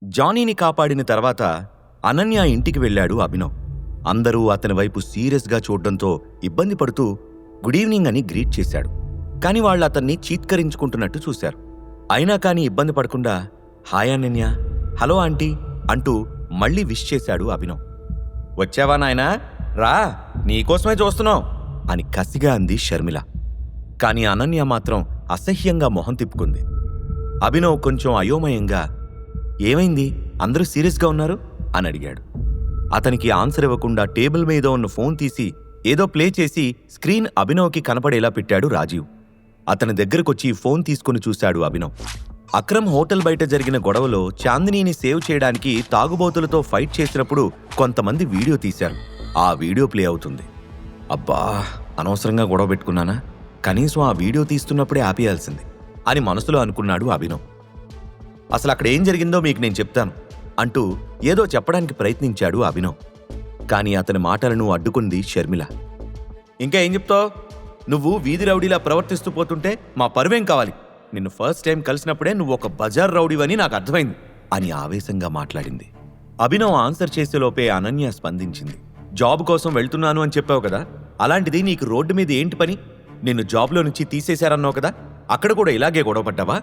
జానీని కాపాడిన తర్వాత అనన్య ఇంటికి వెళ్ళాడు అభినవ్. అందరూ అతని వైపు సీరియస్గా చూడ్డంతో ఇబ్బంది పడుతూ గుడ్ ఈవినింగ్ అని గ్రీట్ చేశాడు. కాని వాళ్ళు అతన్ని చీత్కరించుకుంటున్నట్టు చూశారు. అయినా కానీ ఇబ్బంది పడకుండా హాయ్ అనన్య, హలో ఆంటీ అంటూ మళ్లీ విష్ చేశాడు అభినవ్. వచ్చావా నాయనా, రా, నీకోసమే చూస్తున్నావు అని కసిగా అంది షర్మిల. కాని అనన్య మాత్రం అసహ్యంగా మొహం తిప్పుకుంది. అభినవ్ కొంచెం అయోమయంగా ఏమైంది, అందరూ సీరియస్గా ఉన్నారు అని అడిగాడు. అతనికి ఆన్సర్ ఇవ్వకుండా టేబుల్ మీద ఉన్న ఫోన్ తీసి ఏదో ప్లే చేసి స్క్రీన్ అభినవ్కి కనపడేలా పెట్టాడు రాజీవ్. అతని దగ్గరకొచ్చి ఫోన్ తీసుకుని చూశాడు అభినవ్. అక్రమ్ హోటల్ బయట జరిగిన గొడవలో చాందినీని సేవ్ చేయడానికి తాగుబోతులతో ఫైట్ చేసినప్పుడు కొంతమంది వీడియో తీశారు. ఆ వీడియో ప్లే అవుతుంది. అబ్బా, అనవసరంగా గొడవ పెట్టుకున్నానా, కనీసం ఆ వీడియో తీస్తున్నప్పుడే ఆపేయాల్సింది అని మనసులో అనుకున్నాడు అభినవ్. అసలు అక్కడ ఏం జరిగిందో మీకు నేను చెప్తాను అంటూ ఏదో చెప్పడానికి ప్రయత్నించాడు అభినవ్. కానీ అతని మాటలను అడ్డుకుంది షర్మిల. ఇంకా ఏం చెప్తావు, నువ్వు వీధి రౌడీలా ప్రవర్తిస్తూ పోతుంటే మా పరువేం కావాలి, నిన్ను ఫస్ట్ టైం కలిసినప్పుడే నువ్వు ఒక బజార్ రౌడీవని నాకు అర్థమైంది అని ఆవేశంగా మాట్లాడింది. అభినవ్ ఆన్సర్ చేసేలోపే అనన్య స్పందించింది. జాబ్ కోసం వెళ్తున్నాను అని చెప్పావు కదా, అలాంటిది నీకు రోడ్డు మీద ఏంటి పని, నిన్ను జాబ్లో నుంచి తీసేశారన్నావు కదా, అక్కడ కూడా ఇలాగే గొడవపడ్డావా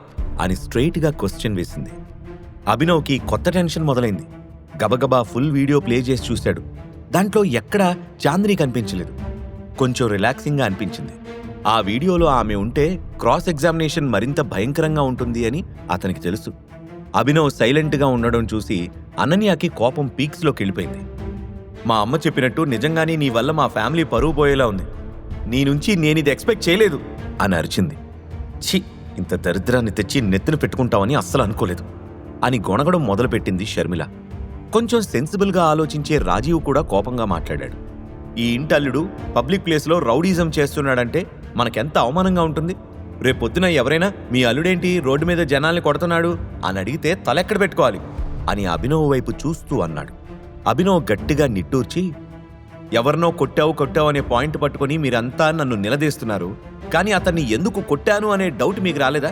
అని స్ట్రెయిట్గా క్వశ్చన్ వేసింది. అభినవ్కి కొత్త టెన్షన్ మొదలైంది. గబగబా ఫుల్ వీడియో ప్లే చేసి చూశాడు. దాంట్లో ఎక్కడా చాందిని కనిపించలేదు. కొంచెం రిలాక్సింగ్గా అనిపించింది. ఆ వీడియోలో ఆమె ఉంటే క్రాస్ ఎగ్జామినేషన్ మరింత భయంకరంగా ఉంటుంది అని అతనికి తెలుసు. అభినవ్ సైలెంట్గా ఉండడం చూసి అనన్యకి కోపం పీక్స్లోకి వెళ్ళిపోయింది. మా అమ్మ చెప్పినట్టు నిజంగానే నీ వల్ల మా ఫ్యామిలీ పరువు పోయేలా ఉంది, నీ నుంచి నేనిది ఎక్స్పెక్ట్ చేయలేదు అని అరిచింది. ఛీ, ఇంత దరిద్రాన్ని తెచ్చి నెత్తిన పెట్టుకుంటావని అస్సలు అనుకోలేదు అని గొణగడం మొదలుపెట్టింది షర్మిల. కొంచెం సెన్సిబుల్గా ఆలోచించే రాజీవ్ కూడా కోపంగా మాట్లాడాడు. ఈ ఇంటల్లుడు పబ్లిక్ ప్లేస్లో రౌడీజం చేస్తున్నాడంటే మనకెంత అవమానంగా ఉంటుంది. రేపొద్దున ఎవరైనా మీ అల్లుడేంటి రోడ్డు మీద జనాల్ని కొడుతున్నాడు అని అడిగితే తలెక్కడ పెట్టుకోవాలి అని అభినవ్ వైపు చూస్తూ అన్నాడు. అభినవ్ గట్టిగా నిట్టూర్చి, ఎవరినో కొట్టావు అనే పాయింట్ పట్టుకుని మీరంతా నన్ను నిలదీస్తున్నారు, కానీ అతన్ని ఎందుకు కొట్టాను అనే డౌట్ మీకు రాలేదా?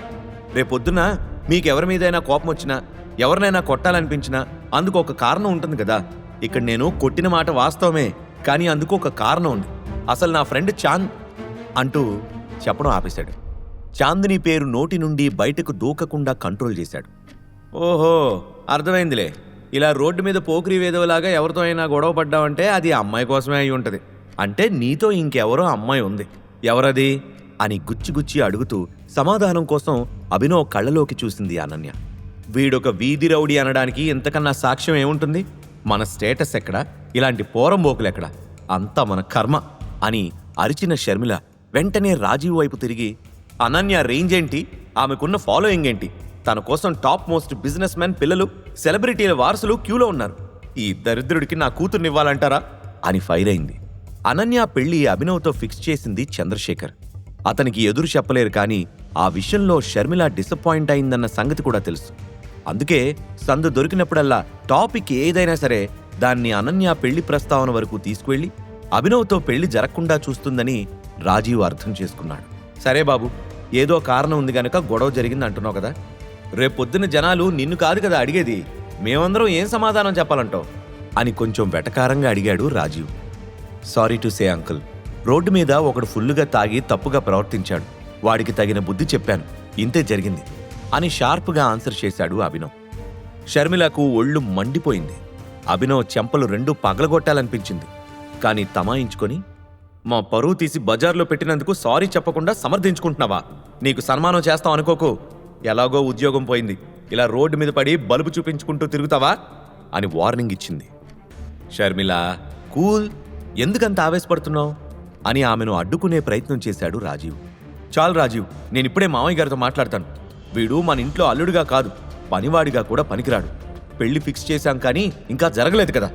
రేపొద్దున మీకెవరి మీదైనా కోపం వచ్చినా, ఎవరినైనా కొట్టాలనిపించినా అందుకు ఒక కారణం ఉంటుంది కదా. ఇక్కడ నేను కొట్టిన మాట వాస్తవమే, కానీ అందుకు ఒక కారణం ఉంది. అసలు నా ఫ్రెండ్ చాంద్ అంటూ చెప్పడం ఆపేశాడు. చాందిని పేరు నోటి నుండి బయటకు దూకకుండా కంట్రోల్ చేశాడు. ఓహో, అర్థమైందిలే, ఇలా రోడ్డు మీద పోకిరి వేదవలాగా ఎవరితో అయినా గొడవ పడ్డావంటే అది అమ్మాయి కోసమే అయి ఉంటుంది. అంటే నీతో ఇంకెవరో అమ్మాయి ఉంది, ఎవరది అని గుచ్చి అడుగుతూ సమాధానం కోసం అభినవ్ కళ్ళలోకి చూసింది అనన్య. వీడొక వీధి రౌడీ అనడానికి ఇంతకన్నా సాక్ష్యం ఏముంటుంది? మన స్టేటస్ ఎక్కడా, ఇలాంటి పోరంబోకులెక్కడా, అంతా మన కర్మ అని అరిచిన షర్మిల వెంటనే రాజీవ్ వైపు తిరిగి, అనన్య రేంజ్ ఏంటి, ఆమెకున్న ఫాలోయింగ్ ఏంటి, తన కోసం టాప్ మోస్ట్ బిజినెస్ మెన్ పిల్లలు, సెలబ్రిటీల వారసులు క్యూలో ఉన్నారు, ఈ దరిద్రుడికి నా కూతుర్నివ్వాలంటారా అని ఫైర్ అయింది. అనన్య పెళ్లి అభినవ్తో ఫిక్స్ చేసింది చంద్రశేఖర్. అతనికి ఎదురు చెప్పలేరు, కానీ ఆ విషయంలో షర్మిల డిసప్పాయింట్ అయిందన్న సంగతి కూడా తెలుసు. అందుకే సందు దొరికినప్పుడల్లా టాపిక్ ఏదైనా సరే దాన్ని అనన్య పెళ్లి ప్రస్తావన వరకు తీసుకువెళ్లి అభినవ్తో పెళ్లి జరగకుండా చూస్తుందని రాజీవ్ అర్థం చేసుకున్నాడు. సరే బాబు, ఏదో కారణం ఉంది గనక గొడవ జరిగింది అంటున్నావు కదా, రేపొద్దున జనాలు నిన్ను కాదు కదా అడిగేది, మేమందరం ఏం సమాధానం చెప్పాలంటావు అని కొంచెం వెటకారంగా అడిగాడు Rajiv. Sorry to say uncle, road మీద ఒకడు ఫుల్లుగా తాగి తప్పుగా ప్రవర్తించాడు, వాడికి తగిన బుద్ధి చెప్పాను, ఇంతే జరిగింది అని షార్ప్గా ఆన్సర్ చేశాడు అభినవ్. షర్మిలకు ఒళ్ళు మండిపోయింది. అభినవ్ చెంపలు రెండూ పగలగొట్టాలనిపించింది. కానీ తమాయించుకొని, మా పరువు తీసి బజార్లో పెట్టినందుకు సారీ చెప్పకుండా సమర్థించుకుంటున్నావా? నీకు సన్మానం చేస్తాం అనుకోకు, ఎలాగో ఉద్యోగం పోయింది, ఇలా రోడ్డు మీద పడి బలుపు చూపించుకుంటూ తిరుగుతావా అని వార్నింగ్ ఇచ్చింది. షర్మిల, కూల్, ఎందుకంత ఆవేశపడుతున్నావు అని ఆమెను అడ్డుకునే ప్రయత్నం చేశాడు రాజీవ్. చాలు రాజీవ్, నేనిప్పుడే మామయ్య గారితో మాట్లాడతాను. వీడు మన ఇంట్లో అల్లుడిగా కాదు, పనివాడిగా కూడా పనికిరాడు. పెళ్లి ఫిక్స్ చేశాం కానీ ఇంకా జరగలేదు కదా,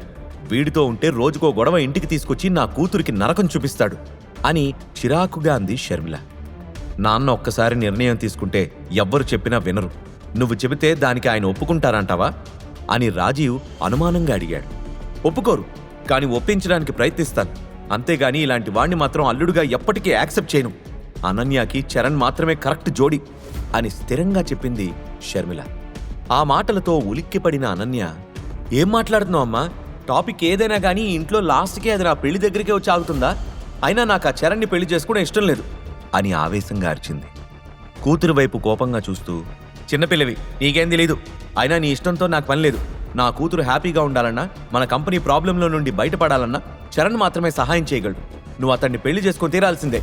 వీడితో ఉంటే రోజుకో గొడవ ఇంటికి తీసుకొచ్చి నా కూతురికి నరకం చూపిస్తాడు అని చిరాకుగా అంది షర్మిల. నాన్న ఒక్కసారి నిర్ణయం తీసుకుంటే ఎవ్వరు చెప్పినా వినరు, నువ్వు చెబితే దానికి ఆయన ఒప్పుకుంటారంటావా అని రాజీవ్ అనుమానంగా అడిగాడు. ఒప్పుకోరు, కానీ ఒప్పించడానికి ప్రయత్నిస్తాను, అంతేగాని ఇలాంటి వాణ్ణి మాత్రం అల్లుడుగా ఎప్పటికీ యాక్సెప్ట్ చేయను. అనన్యకి చరణ్ మాత్రమే కరెక్ట్ జోడి అని స్థిరంగా చెప్పింది షర్మిల. ఆ మాటలతో ఉలిక్కిపడిన అనన్య, ఏం మాట్లాడుతున్నావు అమ్మా? టాపిక్ ఏదైనా కానీ ఇంట్లో లాస్ట్కే అది నా పెళ్లి దగ్గరికే వచ్చి ఆగుతుందా? అయినా నాకు ఆ చరణ్ని పెళ్లి చేసుకోవడం ఇష్టం లేదు అని ఆవేశంగా అరిచింది. కూతురు వైపు కోపంగా చూస్తూ, చిన్నపిల్లవి, నీకేం తెలీదు. అయినా నీ ఇష్టంతో నాకు పని లేదు. నా కూతురు హ్యాపీగా ఉండాలన్నా, మన కంపెనీ ప్రాబ్లంలో నుండి బయటపడాలన్నా చరణ్ మాత్రమే సహాయం చేయగలడు. నువ్వు అతన్ని పెళ్లి చేసుకొని తీరాల్సిందే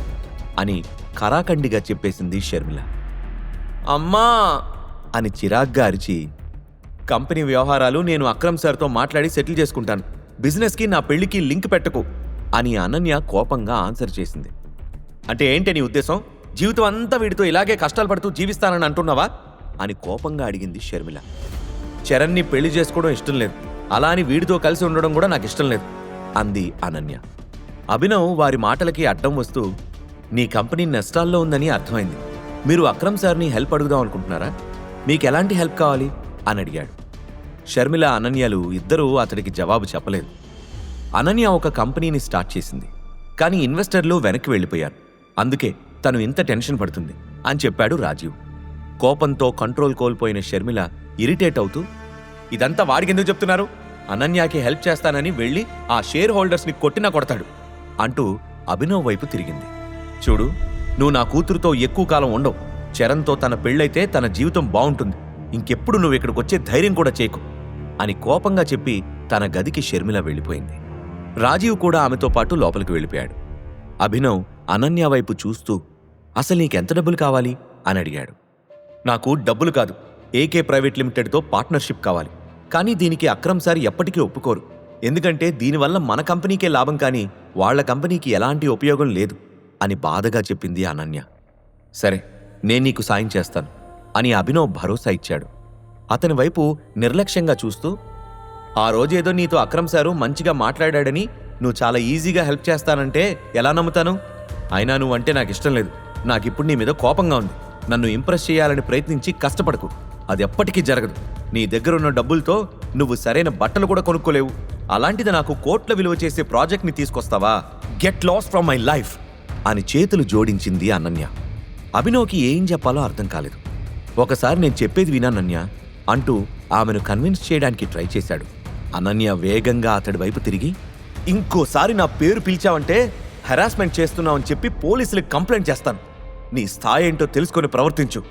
అని ఖరాఖండిగా చెప్పేసింది షర్మిల. అమ్మా అని చిరాగ్గా అరిచి, కంపెనీ వ్యవహారాలు నేను అక్రమ్ సార్తో మాట్లాడి సెటిల్ చేసుకుంటాను. బిజినెస్కి నా పెళ్లికి లింక్ పెట్టకు అని అనన్య కోపంగా ఆన్సర్ చేసింది. అంటే ఏంటి నీ ఉద్దేశం? జీవితం అంతా వీడితో ఇలాగే కష్టాలు పడుతూ జీవిస్తానని అంటున్నావా అని కోపంగా అడిగింది షర్మిల. చరణ్ని పెళ్లి చేసుకోవడం ఇష్టం లేదు, అలా అని వీడితో కలిసి ఉండడం కూడా నాకు ఇష్టం లేదు అంది అనన్య. అభినవ్ వారి మాటలకి అడ్డం వస్తూ, నీ కంపెనీ నష్టాల్లో ఉందని అర్థమైంది. మీరు అక్రమ్ సార్ని హెల్ప్ అడుగుదాం అనుకుంటున్నారా? మీకు ఎలాంటి హెల్ప్ కావాలి అని అడిగాడు. షర్మిల, అనన్యలు ఇద్దరూ అతడికి జవాబు చెప్పలేదు. అనన్య ఒక కంపెనీని స్టార్ట్ చేసింది, కానీ ఇన్వెస్టర్లు వెనక్కి వెళ్ళిపోయారు. అందుకే తను ఇంత టెన్షన్ పడుతుంది అని చెప్పాడు రాజీవ్. కోపంతో కంట్రోల్ కోల్పోయిన షర్మిల ఇరిటేట్ అవుతూ, ఇదంతా వాడికెందుకు చెప్తున్నారు? అనన్యకి హెల్ప్ చేస్తానని వెళ్ళి ఆ షేర్ హోల్డర్స్ని కొట్టినా కొడతాడు అంటూ అభినవ్ వైపు తిరిగింది. చూడు, నువ్వు నా కూతురుతో ఎక్కువ కాలం ఉండవు. చరణ్తో తన పెళ్ళైతే తన జీవితం బాగుంటుంది. ఇంకెప్పుడు నువ్వు ఇక్కడికి వచ్చే ధైర్యం కూడా చేయకు అని కోపంగా చెప్పి తన గదికి షర్మిల వెళ్ళిపోయింది. రాజీవ్ కూడా ఆమెతో పాటు లోపలికి వెళ్ళిపోయాడు. అభినవ్ అనన్య వైపు చూస్తూ, అసలు నీకెంత డబ్బులు కావాలి అని అడిగాడు. నాకు డబ్బులు కాదు, ఏకే ప్రైవేట్ లిమిటెడ్తో పార్ట్నర్షిప్ కావాలి. కానీ దీనికి అక్రమ్ సార్ ఎప్పటికీ ఒప్పుకోరు. ఎందుకంటే దీనివల్ల మన కంపెనీకే లాభం, కానీ వాళ్ల కంపెనీకి ఎలాంటి ఉపయోగం లేదు అని బాధగా చెప్పింది అనన్య. సరే, నేను నీకు సాయం చేస్తాను అని అభినవ్ భరోసా ఇచ్చాడు. అతని వైపు నిర్లక్ష్యంగా చూస్తూ, ఆ రోజేదో నీతో అక్రమ్ సారు మంచిగా మాట్లాడాడని నువ్వు చాలా ఈజీగా హెల్ప్ చేస్తానంటే ఎలా నమ్ముతాను? అయినా నువ్వంటే నాకు ఇష్టం లేదు. నాకిప్పుడు నీ మీద కోపంగా ఉంది. నన్ను ఇంప్రెస్ చేయాలని ప్రయత్నించి కష్టపడకు, అది ఎప్పటికీ జరగదు. నీ దగ్గరున్న డబ్బులతో నువ్వు సరైన బట్టలు కూడా కొనుక్కోలేవు. అలాంటిది నాకు కోట్ల విలువ చేసే ప్రాజెక్ట్ని తీసుకొస్తావా? Get lost from my life అని చేతులు జోడించింది అనన్య. అభినవ్కి ఏం చెప్పాలో అర్థం కాలేదు. ఒకసారి నేను చెప్పేది వినన్య అంటూ ఆమెను కన్విన్స్ చేయడానికి ట్రై చేశాడు. అనన్య వేగంగా అతడి వైపు తిరిగి, ఇంకోసారి నా పేరు పిలిచావంటే హెరాస్మెంట్ చేస్తున్నావని చెప్పి పోలీసులకు కంప్లైంట్ చేస్తాను. నీ స్థాయి ఏంటో తెలుసుకొని ప్రవర్తించు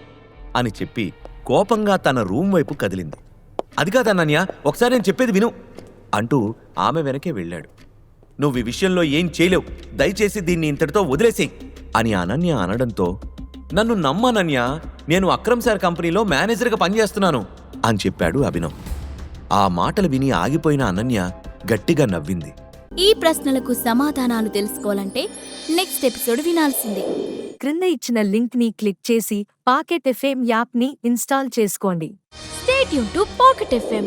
అని చెప్పి కోపంగా తన రూమ్ వైపు కదిలింది. అది కాదు అనన్య, ఒకసారి నేను చెప్పేది విను అంటూ ఆమె వెనకే వెళ్ళాడు. నువ్వు ఈ విషయంలో ఏం చేయలేవు, దయచేసి దీన్ని ఇంతటితో వదిలేసేయ్ అని అనన్య అనడంతో, నన్ను నమ్మనన్య, నేను అక్రమ్ సార్ కంపెనీలో మేనేజర్గా పనిచేస్తున్నాను అని చెప్పాడు అభినవ్. ఆ మాటలు విని ఆగిపోయిన అనన్య గట్టిగా నవ్వింది. ఈ ప్రశ్నలకు సమాధానాలు తెలుసుకోవాలంటే నెక్స్ట్ ఎపిసోడ్ వినాల్సిందే. క్రింద ఇచ్చిన లింక్ ని క్లిక్ చేసి పాకెట్ ఎఫ్ఎం యాప్ ని ఇన్స్టాల్ చేసుకోండి. Stay tune to pocket FM.